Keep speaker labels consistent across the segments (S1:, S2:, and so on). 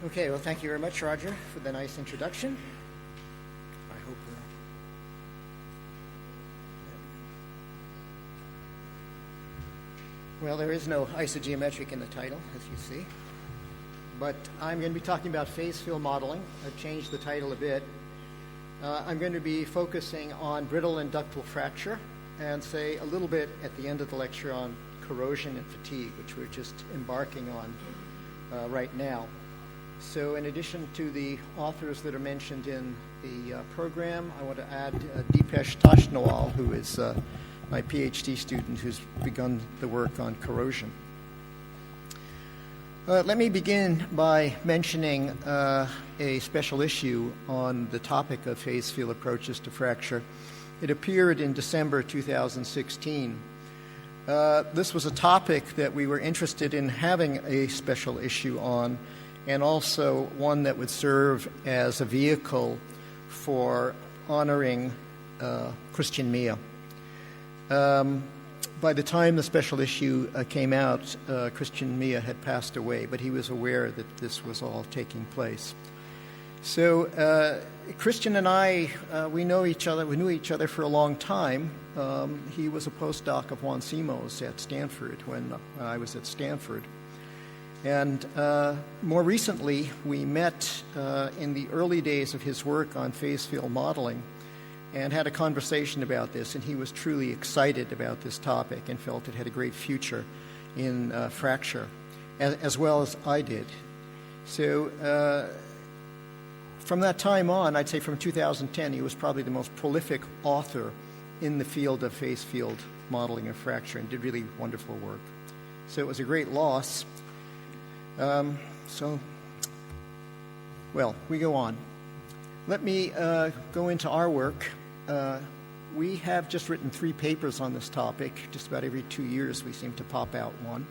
S1: Okay, well, thank you very much, Roger, for the nice introduction. I hope well, there is no isogeometric in the title, as you see. But I'm going to be talking about phase field modeling. I've changed the title a bit. I'm going to be focusing on brittle and ductile fracture and say a little bit at the end of the lecture on corrosion and fatigue, which we're just embarking on right now. So in addition to the authors that are mentioned in the program, I want to add Deepesh Tashnawal, who is my PhD student who's begun the work on corrosion. Let me begin by mentioning a special issue on the topic of phase field approaches to fracture. It appeared in December 2016. This was a topic that we were interested in having a special issue on, and also one that would serve as a vehicle for honoring Christian Mia. By the time the special issue came out, Christian Mia had passed away, but he was aware that this was all taking place. So Christian and I, we knew each other for a long time. He was a postdoc of Juan Simos at Stanford when I was at Stanford. And more recently, we met in the early days of his work on phase field modeling and had a conversation about this, and he was truly excited about this topic and felt it had a great future in fracture, as well as I did. So from that time on, I'd say from 2010, he was probably the most prolific author in the field of phase field modeling of fracture and did really wonderful work. So it was a great loss. We go on. Let me go into our work. We have just written 3 papers on this topic. Just about every 2 years we seem to pop out one.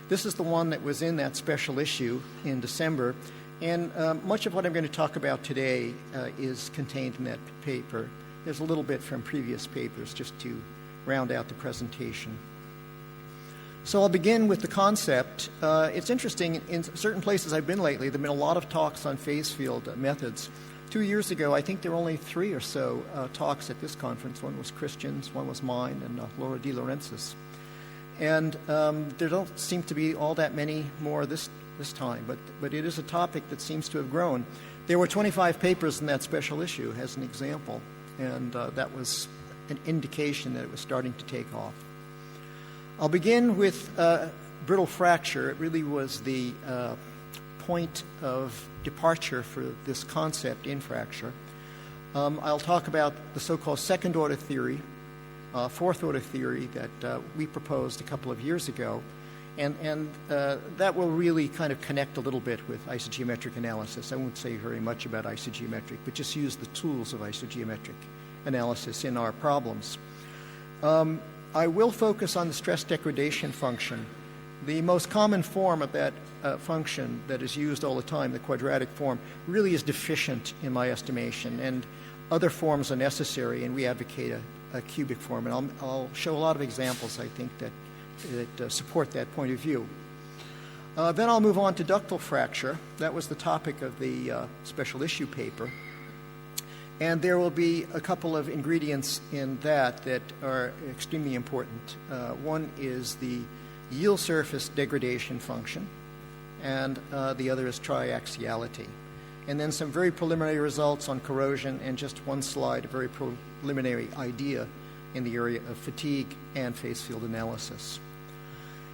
S1: This is the one that was in that special issue in December, and much of what I'm going to talk about today is contained in that paper. There's a little bit from previous papers just to round out the presentation. So I'll begin with the concept. It's interesting, in certain places I've been lately, there have been a lot of talks on phase field methods. 2 years ago, I think there were only 3 or so talks at this conference. One was Christian's, one was mine, and Laura De Laurentiis. And there don't seem to be all that many more this time, but it is a topic that seems to have grown. There were 25 papers in that special issue, as an example, and that was an indication that it was starting to take off. I'll begin with brittle fracture. It really was the point of departure for this concept in fracture. I'll talk about the so-called second-order theory, fourth-order theory that we proposed a couple of years ago, and that will really kind of connect a little bit with isogeometric analysis. I won't say very much about isogeometric, but just use the tools of isogeometric analysis in our problems. I will focus on the stress degradation function. The most common form of that function that is used all the time, the quadratic form, really is deficient in my estimation, and other forms are necessary, and we advocate a cubic form. And I'll show a lot of examples, I think, that support that point of view. Then I'll move on to ductile fracture. That was the topic of the special issue paper. And there will be a couple of ingredients in that are extremely important. One is the yield surface degradation function, and the other is triaxiality. And then some very preliminary results on corrosion, and just one slide, a very preliminary idea in the area of fatigue and phase field analysis.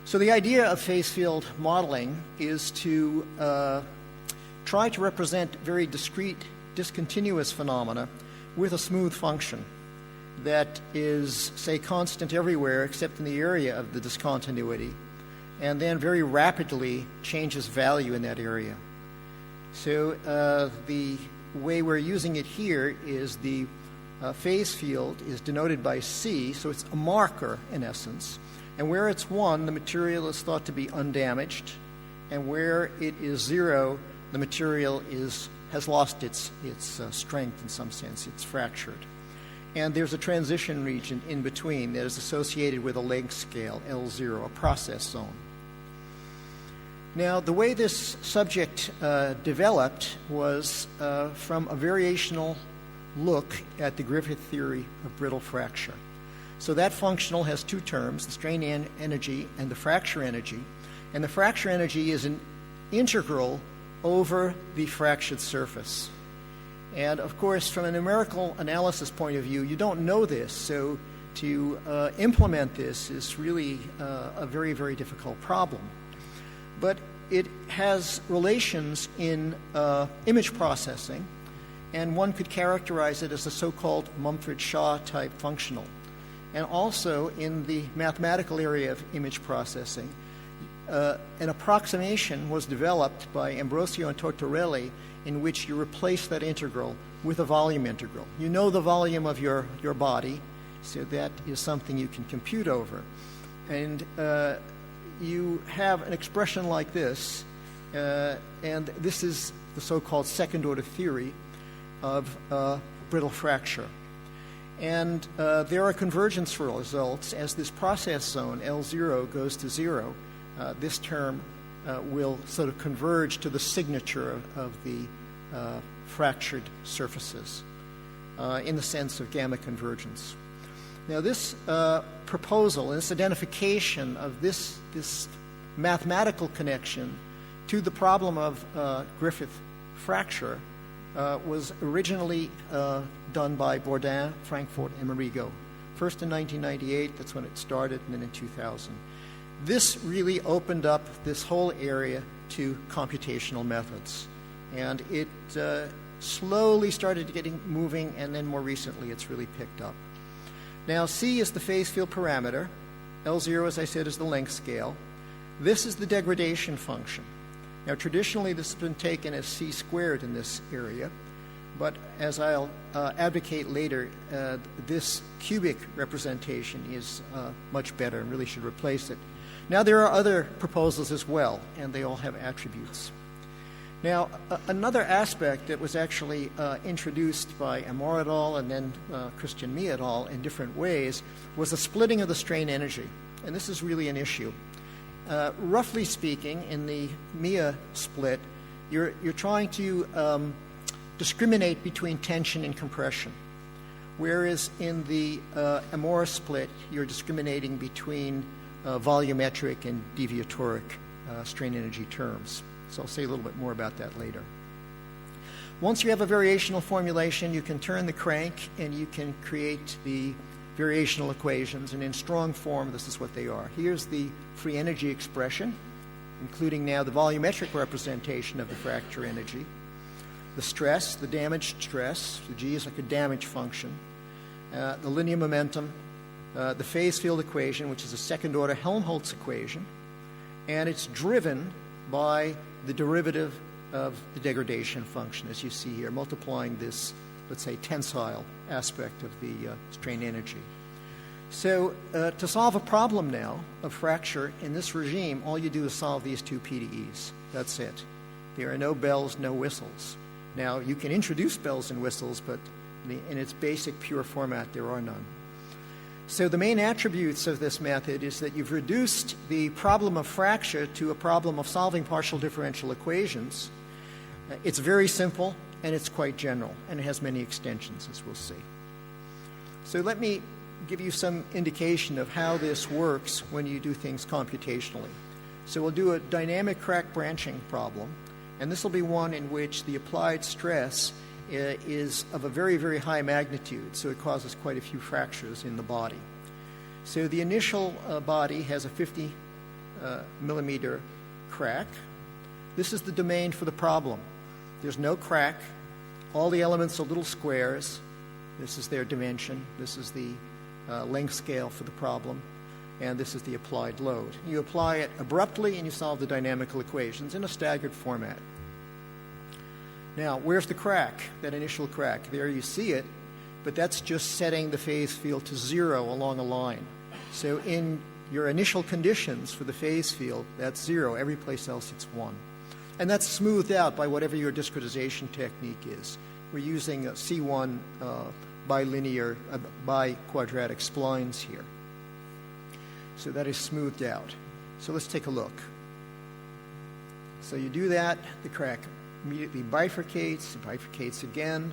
S1: So the idea of phase field modeling is to try to represent very discrete discontinuous phenomena with a smooth function that is, say, constant everywhere except in the area of the discontinuity, and then very rapidly changes value in that area. So the way we're using it here is the phase field is denoted by C, so it's a marker in essence, and where it's 1, the material is thought to be undamaged, and where it is 0, the material has lost its strength in some sense. It's fractured. And there's a transition region in between that is associated with a length scale, L0, a process zone. Now, the way this subject developed was from a variational look at the Griffith theory of brittle fracture. So that functional has two terms, the strain energy and the fracture energy. And the fracture energy is an integral over the fractured surface. And of course, from a numerical analysis point of view, you don't know this, so to implement this is really a very, very difficult problem. But it has relations in image processing, and one could characterize it as a so-called Mumford-Shaw type functional. And also in the mathematical area of image processing, an approximation was developed by Ambrosio and Tortorelli in which you replace that integral with a volume integral. You know the volume of your body, so that is something you can compute over. And you have an expression like this, and this is the so-called second-order theory of brittle fracture. And there are convergence results as this process zone, L0, goes to 0. This term will sort of converge to the signature of the fractured surfaces in the sense of gamma convergence. Now, this proposal, this identification of this mathematical connection to the problem of Griffith fracture was originally done by Bourdin, Frankfurt, and Marigo. First in 1998, that's when it started, and then in 2000. This really opened up this whole area to computational methods. And it slowly started getting moving, and then more recently it's really picked up. Now, C is the phase field parameter. L0, as I said, is the length scale. This is the degradation function. Now, traditionally, this has been taken as C squared in this area, but as I'll advocate later, this cubic representation is much better and really should replace it. Now, there are other proposals as well, and they all have attributes. Now, another aspect that was actually introduced by Amor et al. And then Christian Mie et al. In different ways was the splitting of the strain energy. And this is really an issue. Roughly speaking, in the Mie split, you're trying to discriminate between tension and compression. Whereas in the Amor split, you're discriminating between volumetric and deviatoric strain energy terms. So I'll say a little bit more about that later. Once you have a variational formulation, you can turn the crank and you can create the variational equations. And in strong form, this is what they are. Here's the free energy expression, including now the volumetric representation of the fracture energy. The stress, the damaged stress, the G is like a damage function. The linear momentum, the phase field equation, which is a second-order Helmholtz equation. And it's driven by the derivative of the degradation function, as you see here, multiplying this, let's say, tensile aspect of the strain energy. So to solve a problem now of fracture in this regime, all you do is solve these two PDEs. That's it. There are no bells, no whistles. Now, you can introduce bells and whistles, but in its basic pure format, there are none. So the main attributes of this method is that you've reduced the problem of fracture to a problem of solving partial differential equations. It's very simple, and it's quite general, and it has many extensions, as we'll see. So let me give you some indication of how this works when you do things computationally. So we'll do a dynamic crack branching problem, and this will be one in which the applied stress is of a very, very high magnitude, so it causes quite a few fractures in the body. So the initial body has a 50 millimeter crack. This is the domain for the problem. There's no crack. All the elements are little squares. This is their dimension. This is the length scale for the problem. And this is the applied load. You apply it abruptly, and you solve the dynamical equations in a staggered format. Now, where's the crack, that initial crack? There you see it, but that's just setting the phase field to 0 along a line. So in your initial conditions for the phase field, that's 0. Every place else it's 1. And that's smoothed out by whatever your discretization technique is. We're using C1 bilinear, bi-quadratic splines here. So that is smoothed out. So let's take a look. So you do that, the crack immediately bifurcates, it bifurcates again,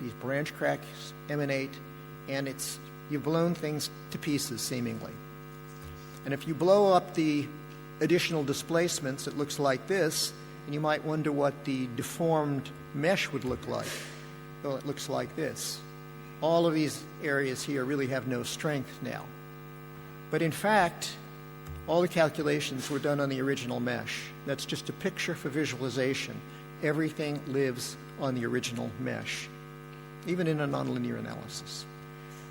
S1: these branch cracks emanate, and you've blown things to pieces, seemingly. And if you blow up the additional displacements, it looks like this, and you might wonder what the deformed mesh would look like. Well, it looks like this. All of these areas here really have no strength now. But in fact, all the calculations were done on the original mesh. That's just a picture for visualization. Everything lives on the original mesh, even in a nonlinear analysis.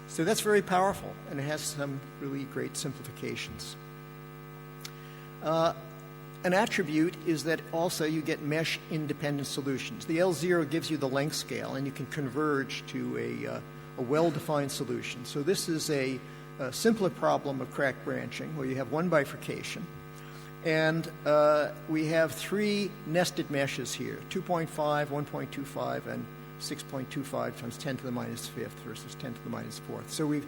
S1: So that's very powerful, and it has some really great simplifications. An attribute is that also you get mesh-independent solutions. The L0 gives you the length scale, and you can converge to a well-defined solution. So this is a simpler problem of crack branching, where you have one bifurcation, and we have three nested meshes here, 2.5, 1.25, and 6.25 times 10 to the minus fifth versus 10 to the minus fourth. So we've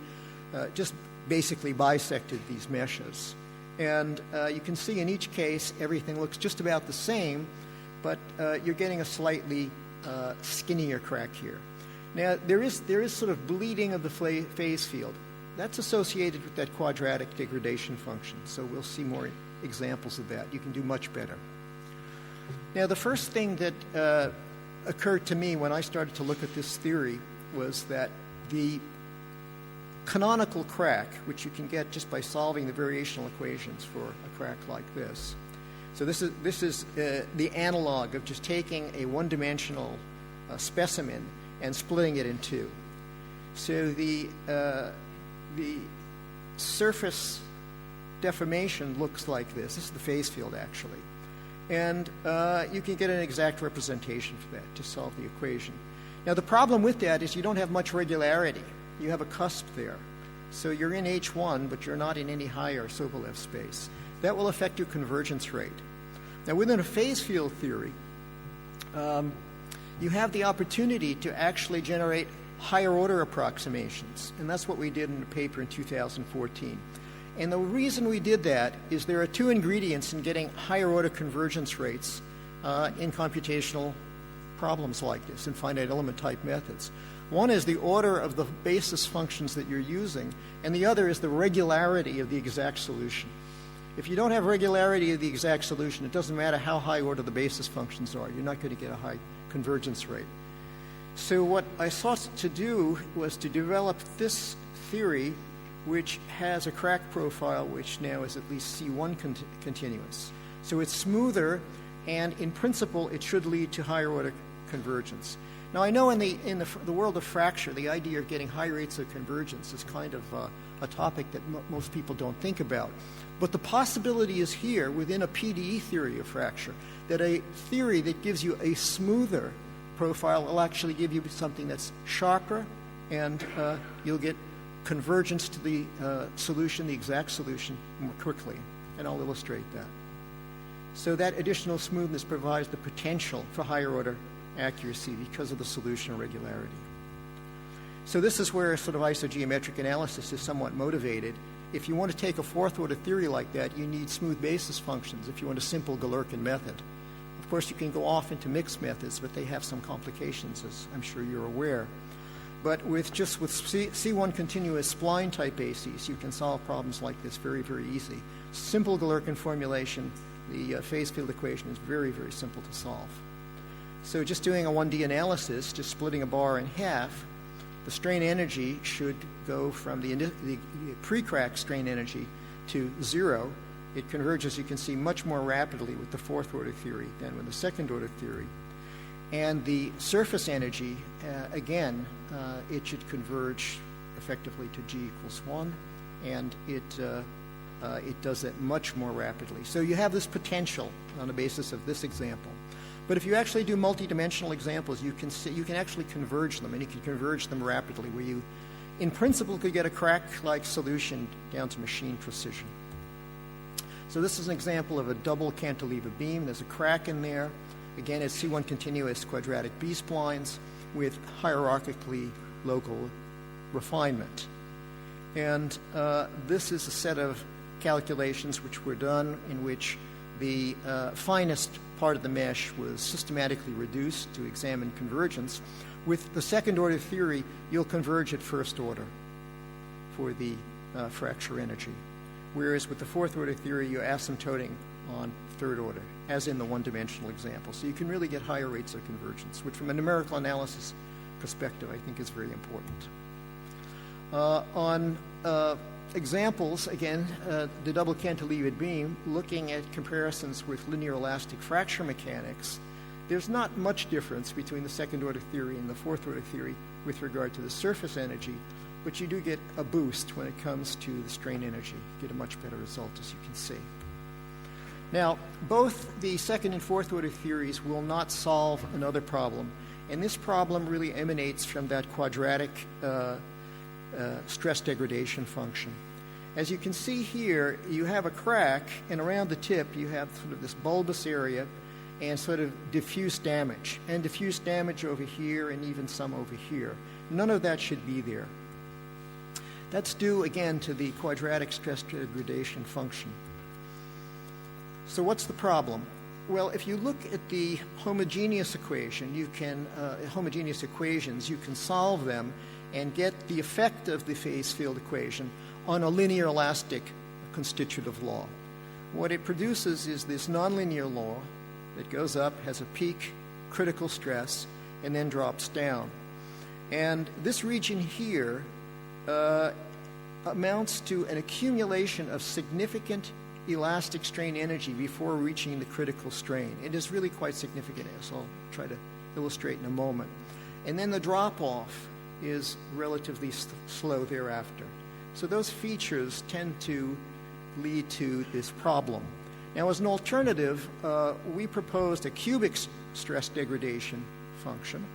S1: just basically bisected these meshes. And you can see in each case everything looks just about the same, but you're getting a slightly skinnier crack here. Now, there is sort of bleeding of the phase field. That's associated with that quadratic degradation function, so we'll see more examples of that. You can do much better. Now, the first thing that occurred to me when I started to look at this theory was that the canonical crack, which you can get just by solving the variational equations for a crack like this. So this is the analog of just taking a one-dimensional specimen and splitting it in two. So the surface deformation looks like this. This is the phase field, actually. And you can get an exact representation for that to solve the equation. Now, the problem with that is you don't have much regularity. You have a cusp there. So you're in H1, but you're not in any higher Sobolev space. That will affect your convergence rate. Now, within a phase field theory, you have the opportunity to actually generate higher order approximations. And that's what we did in a paper in 2014. And the reason we did that is there are two ingredients in getting higher order convergence rates in computational problems like this, in finite element type methods. One is the order of the basis functions that you're using, and the other is the regularity of the exact solution. If you don't have regularity of the exact solution, it doesn't matter how high order the basis functions are. You're not going to get a high convergence rate. So what I sought to do was to develop this theory which has a crack profile which now is at least C1 continuous. So it's smoother, and in principle, it should lead to higher order convergence. Now, I know in the world of fracture, the idea of getting high rates of convergence is kind of a topic that most people don't think about. But the possibility is here within a PDE theory of fracture, that a theory that gives you a smoother profile will actually give you something that's sharper, and you'll get convergence to the solution, the exact solution, more quickly. And I'll illustrate that. So that additional smoothness provides the potential for higher order accuracy because of the solution regularity. So this is where sort of isogeometric analysis is somewhat motivated. If you want to take a fourth order theory like that, you need smooth basis functions if you want a simple Galerkin method. Of course, you can go off into mixed methods, but they have some complications, as I'm sure you're aware. But with C1 continuous spline type ACs, you can solve problems like this very, very easy. Simple Galerkin formulation, the phase field equation is very, very simple to solve. So just doing a 1D analysis, just splitting a bar in half, the strain energy should go from the pre-crack strain energy to 0. It converges, you can see, much more rapidly with the fourth order theory than with the second order theory. And the surface energy, again, it should converge effectively to G equals 1, and it does that much more rapidly. So you have this potential on the basis of this example. But if you actually do multidimensional examples, you can actually converge them, and you can converge them rapidly, where you, in principle, could get a crack-like solution down to machine precision. So this is an example of a double cantilever beam. There's a crack in there. Again, it's C1 continuous quadratic B-splines with hierarchically local refinement. And this is a set of calculations which were done in which the finest part of the mesh was systematically reduced to examine convergence. With the second order theory, you'll converge at first order for the fracture energy. Whereas with the fourth order theory, you're asymptoting on third order, as in the one-dimensional example. So you can really get higher rates of convergence, which from a numerical analysis perspective, I think is very important. On examples, again, the double cantilevered beam, looking at comparisons with linear elastic fracture mechanics, there's not much difference between the second order theory and the fourth order theory with regard to the surface energy, but you do get a boost when it comes to the strain energy. You get a much better result, as you can see. Now, both the second and fourth order theories will not solve another problem, and this problem really emanates from that quadratic stress degradation function. As you can see here, you have a crack, and around the tip you have sort of this bulbous area and sort of diffuse damage, and diffuse damage over here and even some over here. None of that should be there. That's due, again, to the quadratic stress degradation function. So what's the problem? Well, if you look at the homogeneous equation, homogeneous equations, you can solve them and get the effect of the phase field equation on a linear elastic constitutive law. What it produces is this nonlinear law that goes up, has a peak critical stress, and then drops down. And this region here amounts to an accumulation of significant elastic strain energy before reaching the critical strain. It is really quite significant, as I'll try to illustrate in a moment. And then the drop-off is relatively slow thereafter. So those features tend to lead to this problem. Now, as an alternative, we proposed a cubic stress degradation function,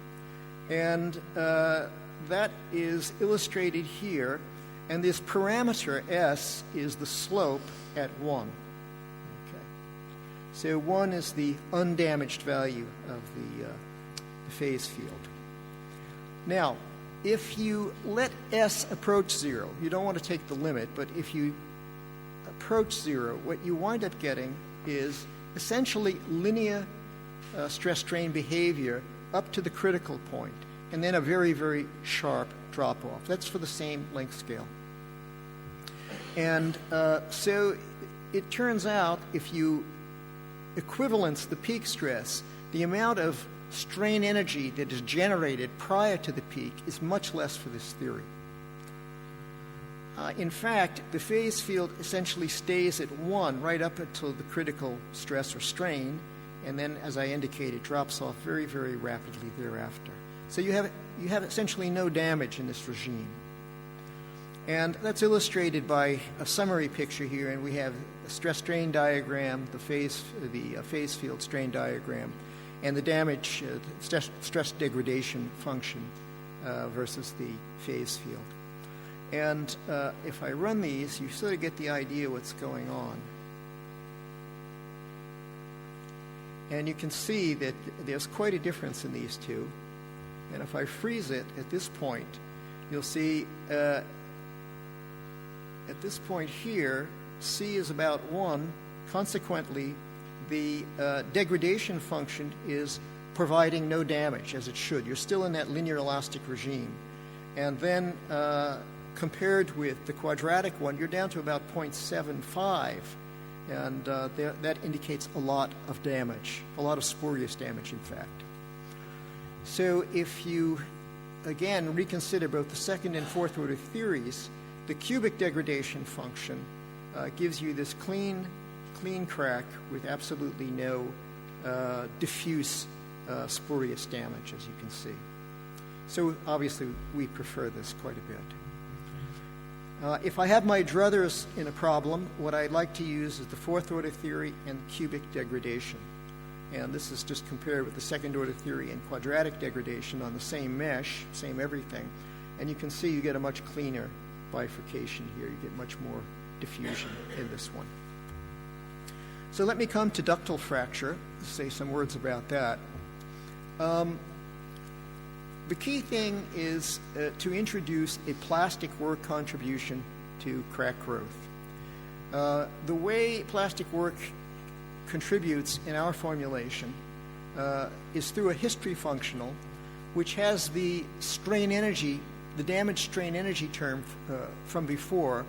S1: and that is illustrated here, and this parameter S is the slope at 1. Okay. So 1 is the undamaged value of the phase field. Now, if you let S approach 0, you don't want to take the limit, but if you approach 0, what you wind up getting is essentially linear stress-strain behavior up to the critical point, and then a very, very sharp drop-off. That's for the same length scale. And so it turns out if you equivalence the peak stress, the amount of strain energy that is generated prior to the peak is much less for this theory. In fact, the phase field essentially stays at 1 right up until the critical stress or strain, and then, as I indicated, drops off very, very rapidly thereafter. So you have essentially no damage in this regime. And that's illustrated by a summary picture here, and we have a stress-strain diagram, the phase field strain diagram, and the damage, stress degradation function versus the phase field. And if I run these, you sort of get the idea what's going on. And you can see that there's quite a difference in these two. And if I freeze it at this point, you'll see at this point here, C is about 1. Consequently, the degradation function is providing no damage, as it should. You're still in that linear elastic regime. And then compared with the quadratic one, you're down to about 0.75. And that indicates a lot of damage, a lot of spurious damage, in fact. So if you, again, reconsider both the second and fourth order theories, the cubic degradation function gives you this clean crack with absolutely no diffuse spurious damage, as you can see. So obviously we prefer this quite a bit. If I have my druthers in a problem, what I'd like to use is the fourth order theory and cubic degradation. And this is just compared with the second order theory and quadratic degradation on the same mesh, same everything. And you can see you get a much cleaner bifurcation here. You get much more diffusion in this one. So let me come to ductile fracture, say some words about that. The key thing is to introduce a plastic work contribution to crack growth. The way plastic work contributes in our formulation is through a history functional, which has the strain energy, the damage strain energy term from before,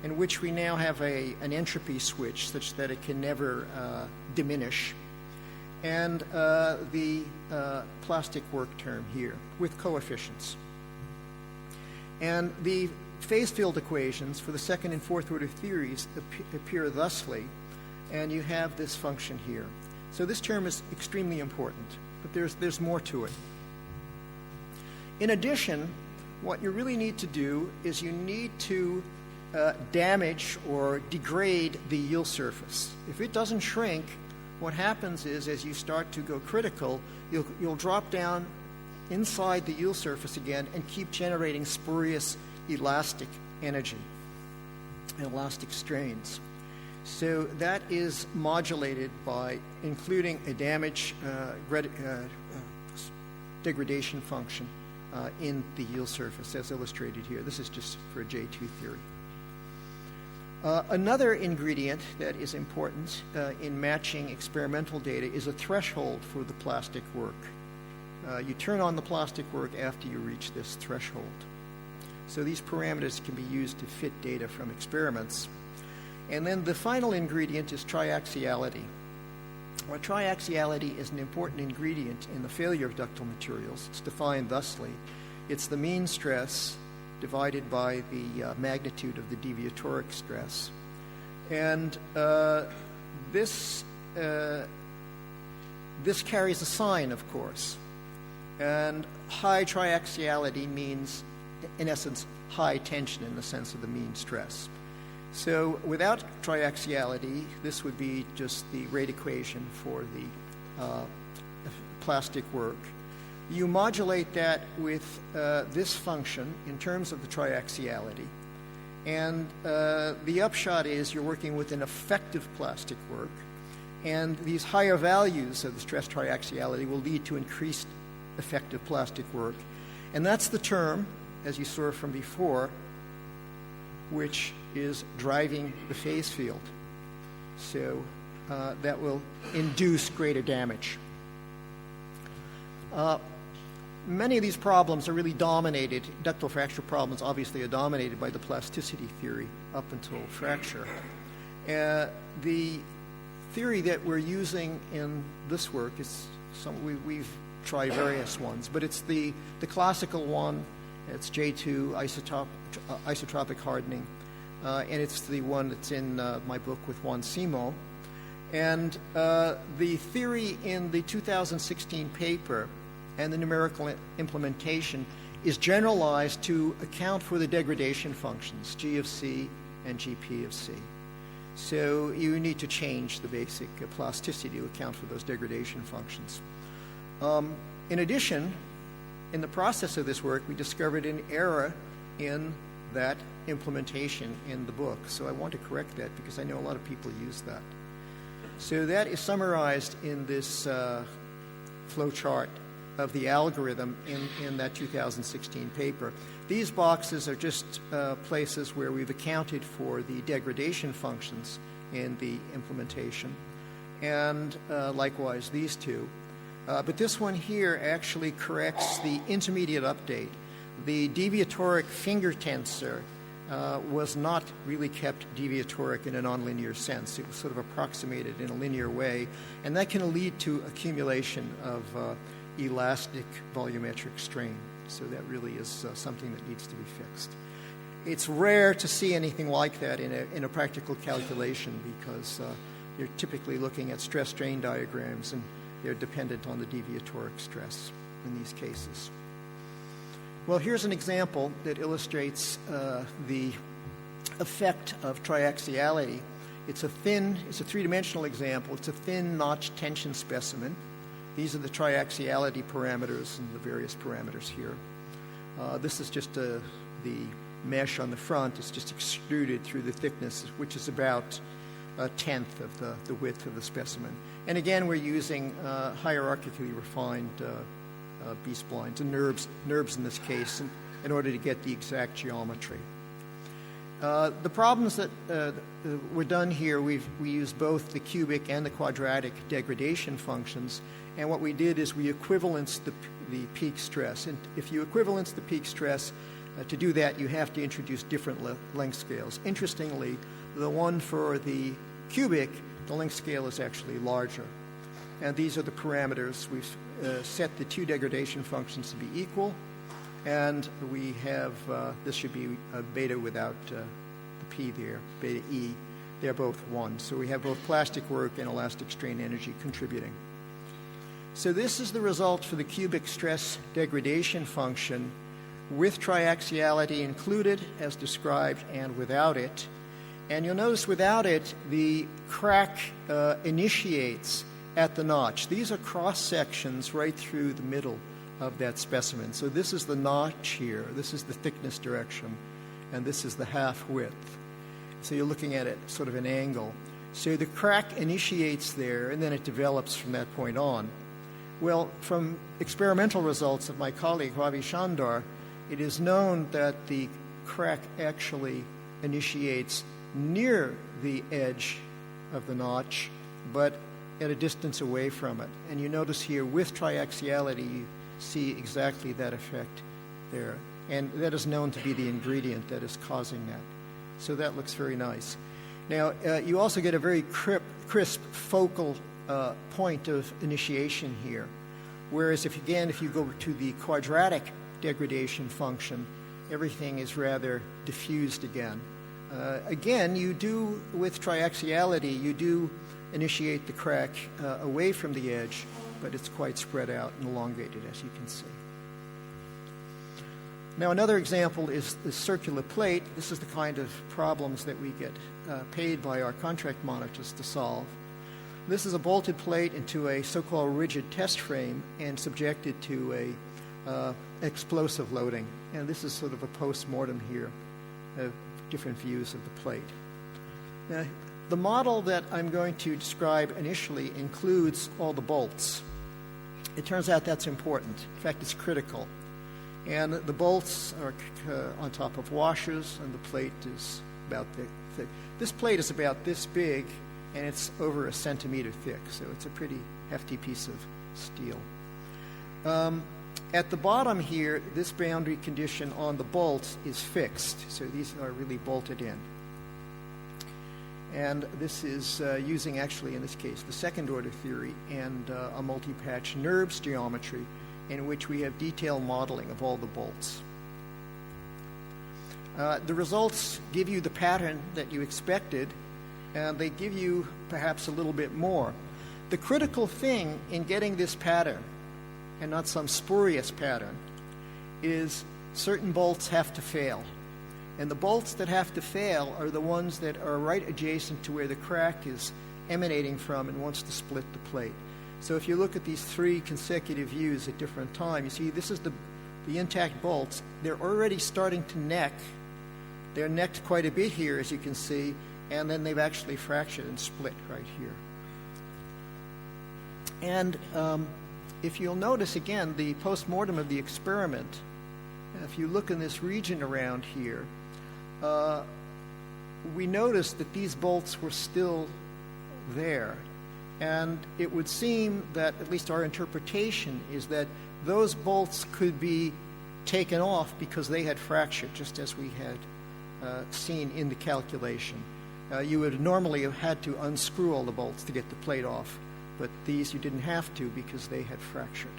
S1: in which we now have an entropy switch such that it can never diminish, and the plastic work term here with coefficients. And the phase field equations for the second and fourth order theories appear thusly, and you have this function here. So this term is extremely important, but there's more to it. In addition, what you really need to do is you need to damage or degrade the yield surface. If it doesn't shrink, what happens is as you start to go critical, you'll drop down inside the yield surface again and keep generating spurious elastic energy, elastic strains. So that is modulated by including a damage degradation function in the yield surface, as illustrated here. This is just for a J2 theory. Another ingredient that is important in matching experimental data is a threshold for the plastic work. You turn on the plastic work after you reach this threshold. So these parameters can be used to fit data from experiments. And then the final ingredient is triaxiality. Well, triaxiality is an important ingredient in the failure of ductile materials. It's defined thusly. It's the mean stress divided by the magnitude of the deviatoric stress. And this carries a sign, of course. And high triaxiality means, in essence, high tension in the sense of the mean stress. So without triaxiality, this would be just the rate equation for the plastic work. You modulate that with this function in terms of the triaxiality. And the upshot is you're working with an effective plastic work. And these higher values of the stress triaxiality will lead to increased effective plastic work. And that's the term, as you saw from before, which is driving the phase field. So that will induce greater damage. Many of these problems are really dominated, ductile fracture problems obviously are dominated by the plasticity theory up until fracture. The theory that we're using in this work is we've tried various ones, but it's the classical one. It's J2 isotropic hardening, and it's the one that's in my book with Juan Simo. And the theory in the 2016 paper and the numerical implementation is generalized to account for the degradation functions, G of C and GP of C. So you need to change the basic plasticity to account for those degradation functions. In addition, in the process of this work, we discovered an error in that implementation in the book. So I want to correct that because I know a lot of people use that. So that is summarized in this flow chart of the algorithm in that 2016 paper. These boxes are just places where we've accounted for the degradation functions in the implementation, and likewise these two. But this one here actually corrects the intermediate update. The deviatoric finger tensor was not really kept deviatoric in a nonlinear sense. It was sort of approximated in a linear way, and that can lead to accumulation of elastic volumetric strain. So that really is something that needs to be fixed. It's rare to see anything like that in a practical calculation because you're typically looking at stress-strain diagrams, and they're dependent on the deviatoric stress in these cases. Well, here's an example that illustrates the effect of triaxiality. It's a three-dimensional example. It's a thin notch tension specimen. These are the triaxiality parameters and the various parameters here. This is just the mesh on the front. It's just extruded through the thickness, which is about a tenth of the width of the specimen. And again, we're using hierarchically refined B-splines and NURBs in this case in order to get the exact geometry. The problems that were done here, we used both the cubic and the quadratic degradation functions, and what we did is we equivalenced the peak stress. And if you equivalence the peak stress, to do that you have to introduce different length scales. Interestingly, the one for the cubic, the length scale is actually larger. And these are the parameters. We've set the two degradation functions to be equal, and we have, this should be beta without the P there, beta E. They're both 1. So we have both plastic work and elastic strain energy contributing. So this is the result for the cubic stress degradation function with triaxiality included as described and without it. And you'll notice without it, the crack initiates at the notch. These are cross sections right through the middle of that specimen. So this is the notch here, this is the thickness direction, and this is the half width. So you're looking at it sort of an angle. So the crack initiates there, and then it develops from that point on. Well, from experimental results of my colleague Ravi Chandar, it is known that the crack actually initiates near the edge of the notch, but at a distance away from it. And you notice here with triaxiality, you see exactly that effect there. And that is known to be the ingredient that is causing that. So that looks very nice. Now, you also get a very crisp focal point of initiation here. Whereas if you go to the quadratic degradation function, everything is rather diffused again. Again, you do, with triaxiality, you do initiate the crack away from the edge, but it's quite spread out and elongated, as you can see. Now, another example is the circular plate. This is the kind of problems that we get paid by our contract monitors to solve. This is a bolted plate into a so-called rigid test frame and subjected to a explosive loading. And this is sort of a post-mortem here of different views of the plate. Now, the model that I'm going to describe initially includes all the bolts. It turns out that's important. In fact, it's critical. And the bolts are on top of washers, and the plate is about thick. This plate is about this big, and it's over a centimeter thick, so it's a pretty hefty piece of steel. At the bottom here, this boundary condition on the bolts is fixed, so these are really bolted in. And this is using, actually, in this case, the second-order theory and a multi-patch NURBS geometry in which we have detailed modeling of all the bolts. The results give you the pattern that you expected, and they give you perhaps a little bit more. The critical thing in getting this pattern, and not some spurious pattern, is certain bolts have to fail. And the bolts that have to fail are the ones that are right adjacent to where the crack is emanating from and wants to split the plate. So if you look at these three consecutive views at different times, you see this is the intact bolts. They're already starting to neck. They're necked quite a bit here, as you can see, and then they've actually fractured and split right here. And if you'll notice, again, the post-mortem of the experiment, if you look in this region around here, we noticed that these bolts were still there. And it would seem that, at least our interpretation, is that those bolts could be taken off because they had fractured, just as we had seen in the calculation. You would normally have had to unscrew all the bolts to get the plate off, but these you didn't have to because they had fractured.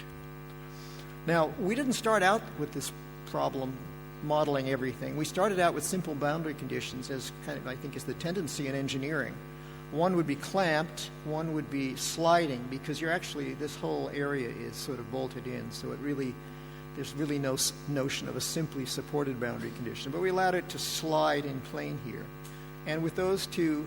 S1: Now, we didn't start out with this problem modeling everything. We started out with simple boundary conditions, as kind of, I think, is the tendency in engineering. One would be clamped, one would be sliding, because you're actually, this whole area is sort of bolted in, so there's really no notion of a simply supported boundary condition. But we allowed it to slide in plane here. And with those two,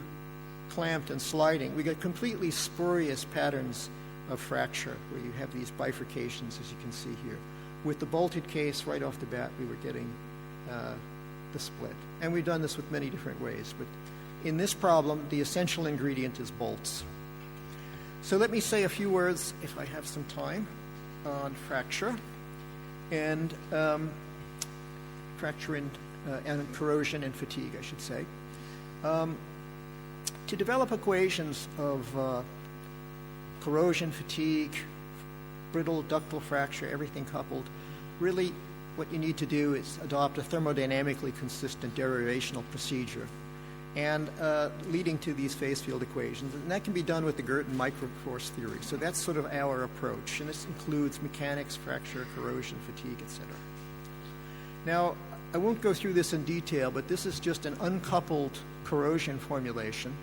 S1: clamped and sliding, we got completely spurious patterns of fracture, where you have these bifurcations, as you can see here. With the bolted case, right off the bat, we were getting the split. And we've done this with many different ways, but in this problem, the essential ingredient is bolts. So let me say a few words, if I have some time, on fracture. And fracture in and corrosion and fatigue, I should say. To develop equations of corrosion, fatigue, brittle, ductile fracture, everything coupled, really what you need to do is adopt a thermodynamically consistent derivational procedure and leading to these phase field equations. And that can be done with the Girton microforce theory. So that's sort of our approach. And this includes mechanics, fracture, corrosion, fatigue, etc. Now, I won't go through this in detail, but this is just an uncoupled corrosion formulation.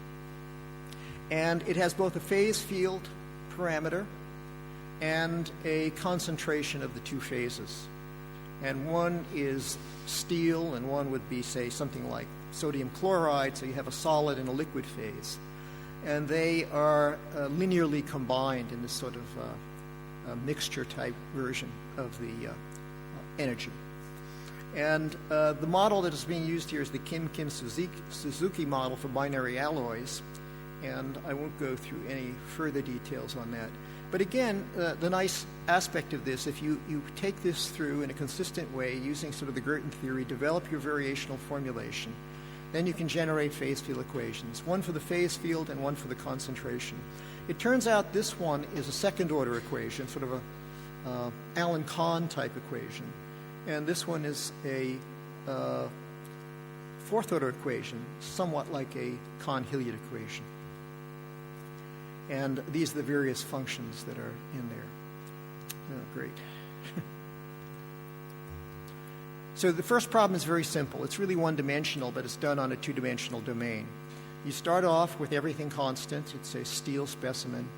S1: And it has both a phase field parameter and a concentration of the two phases. And one is steel, and one would be, say, something like sodium chloride, so you have a solid and a liquid phase. And they are linearly combined in this sort of mixture-type version of the energy. And the model that is being used here is the Kim-Kim-Suzuki model for binary alloys, and I won't go through any further details on that. But again, the nice aspect of this, if you take this through in a consistent way using sort of the Girton theory, develop your variational formulation, then you can generate phase field equations, one for the phase field and one for the concentration. It turns out this one is a second-order equation, sort of a Allen-Kahn type equation, and this one is a fourth-order equation, somewhat like a Kahn-Hilliard equation. And these are the various functions that are in there. Oh, great. So the first problem is very simple. It's really one-dimensional, but it's done on a two-dimensional domain. You start off with everything constant. It's a steel specimen,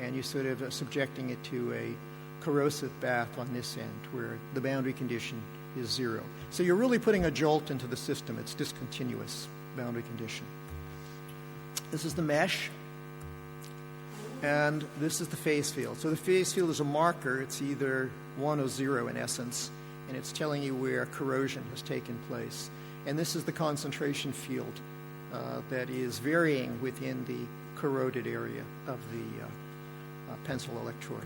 S1: and you're sort of subjecting it to a corrosive bath on this end, where the boundary condition is 0. So you're really putting a jolt into the system. It's discontinuous boundary condition. This is the mesh. And this is the phase field. So the phase field is a marker. It's either 1 or 0 in essence, and it's telling you where corrosion has taken place. And this is the concentration field that is varying within the corroded area of the pencil electrode.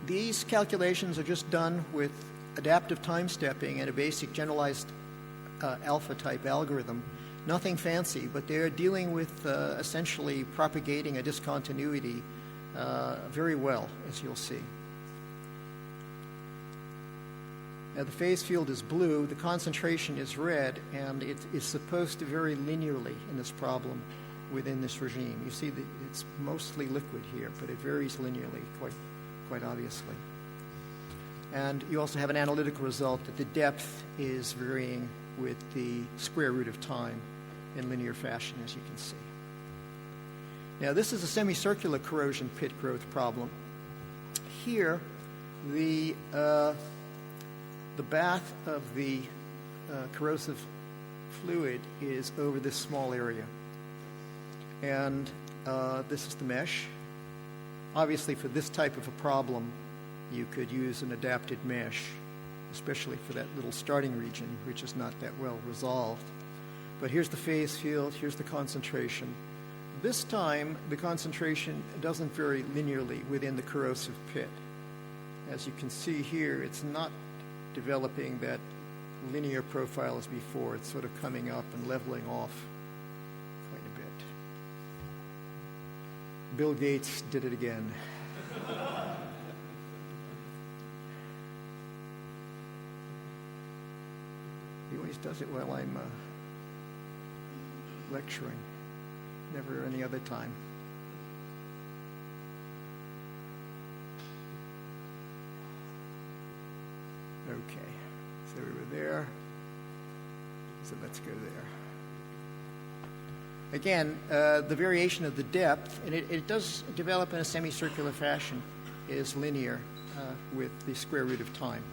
S1: These calculations are just done with adaptive time stepping and a basic generalized alpha-type algorithm. Nothing fancy, but they're dealing with essentially propagating a discontinuity very well, as you'll see. Now, the phase field is blue, the concentration is red, and it is supposed to vary linearly in this problem within this regime. You see that it's mostly liquid here, but it varies linearly, quite obviously. And you also have an analytical result that the depth is varying with the square root of time in linear fashion, as you can see. Now, this is a semicircular corrosion pit growth problem. Here, the bath of the corrosive fluid is over this small area. And this is the mesh. Obviously, for this type of a problem, you could use an adapted mesh, especially for that little starting region, which is not that well resolved. But here's the phase field, here's the concentration. This time, the concentration doesn't vary linearly within the corrosive pit. As you can see here, it's not developing that linear profile as before. It's sort of coming up and leveling off quite a bit. Bill Gates did it again. He always does it while I'm lecturing, never any other time. Okay, so we were there, so let's go there. Again, the variation of the depth, and it does develop in a semicircular fashion, is linear with the square root of time.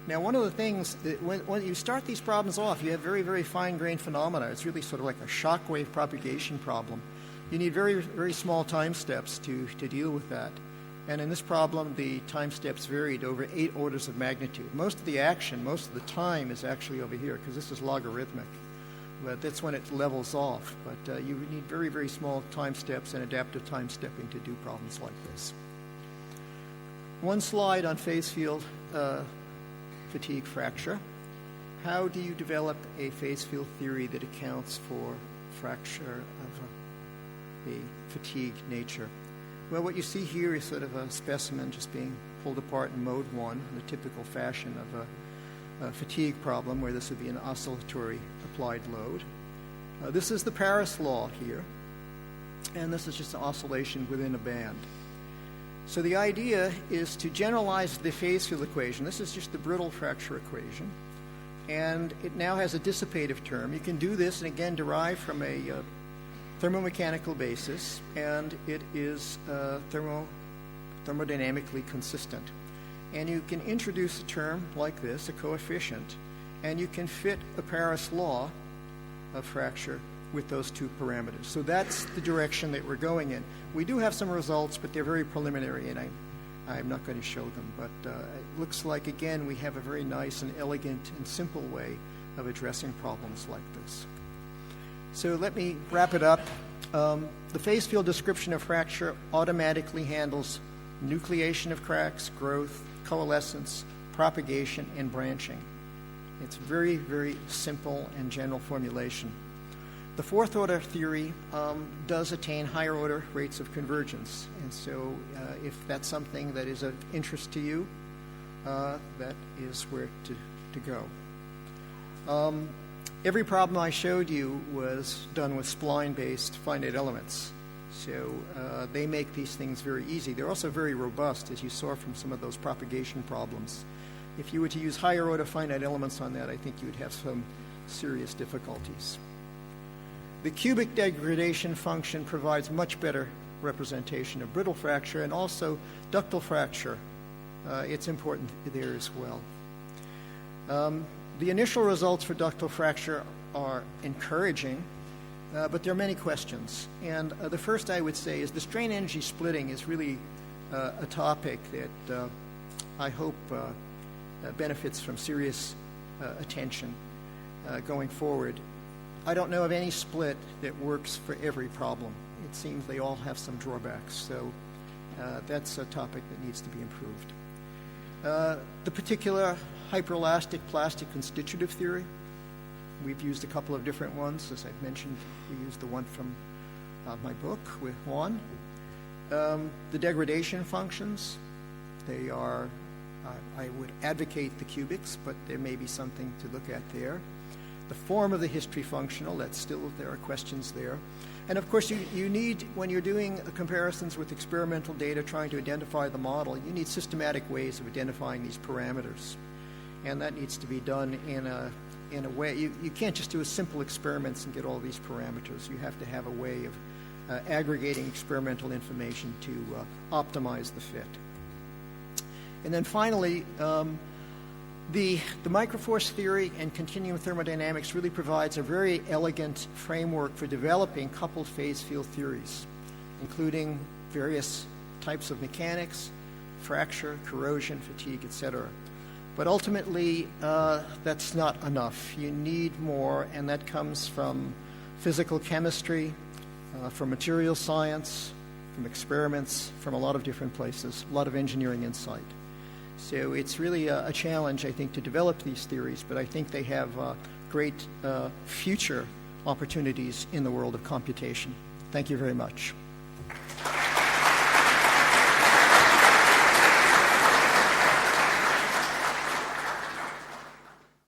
S1: Now, one of the things, when you start these problems off, you have very, very fine-grained phenomena. It's really sort of like a shock wave propagation problem. You need very, very small time steps to deal with that. And in this problem, the time steps varied over 8 orders of magnitude. Most of the action, most of the time is actually over here, because this is logarithmic. But that's when it levels off. But you need very, very small time steps and adaptive time stepping to do problems like this. One slide on phase field fatigue fracture. How do you develop a phase field theory that accounts for fracture of a fatigue nature? Well, what you see here is sort of a specimen just being pulled apart in mode 1 in the typical fashion of a fatigue problem, where this would be an oscillatory applied load. This is the Paris law here, and this is just an oscillation within a band. So the idea is to generalize the phase field equation. This is just the brittle fracture equation, and it now has a dissipative term. You can do this and again derive from a thermomechanical basis, and it is thermodynamically consistent. And you can introduce a term like this, a coefficient, and you can fit a Paris law of fracture with those two parameters. So that's the direction that we're going in. We do have some results, but they're very preliminary, and I'm not going to show them. But it looks like, again, we have a very nice and elegant and simple way of addressing problems like this. So let me wrap it up. The phase field description of fracture automatically handles nucleation of cracks, growth, coalescence, propagation, and branching. It's very, very simple and general formulation. The fourth order theory does attain higher order rates of convergence. And so if that's something that is of interest to you, that is where to go. Every problem I showed you was done with spline-based finite elements. So they make these things very easy. They're also very robust, as you saw from some of those propagation problems. If you were to use higher order finite elements on that, I think you would have some serious difficulties. The cubic degradation function provides much better representation of brittle fracture and also ductile fracture. It's important there as well. The initial results for ductile fracture are encouraging, but there are many questions. And the first I would say is the strain energy splitting is really a topic that I hope benefits from serious attention going forward. I don't know of any split that works for every problem. It seems they all have some drawbacks, so that's a topic that needs to be improved. The particular hyperelastic plastic constitutive theory, we've used a couple of different ones. As I've mentioned, we used the one from my book with Juan. The degradation functions, they are, I would advocate the cubics, but there may be something to look at there. The form of the history functional, that's still, there are questions there. And of course, you need, when you're doing comparisons with experimental data, trying to identify the model, you need systematic ways of identifying these parameters. And that needs to be done in a way, you can't just do a simple experiments and get all these parameters. You have to have a way of aggregating experimental information to optimize the fit. And then finally, the microforce theory and continuum thermodynamics really provides a very elegant framework for developing coupled phase field theories, including various types of mechanics, fracture, corrosion, fatigue, etc. But ultimately, that's not enough. You need more, and that comes from physical chemistry, from material science, from experiments, from a lot of different places, a lot of engineering insight. So it's really a challenge, I think, to develop these theories, but I think they have great future opportunities in the world of computation. Thank you very much.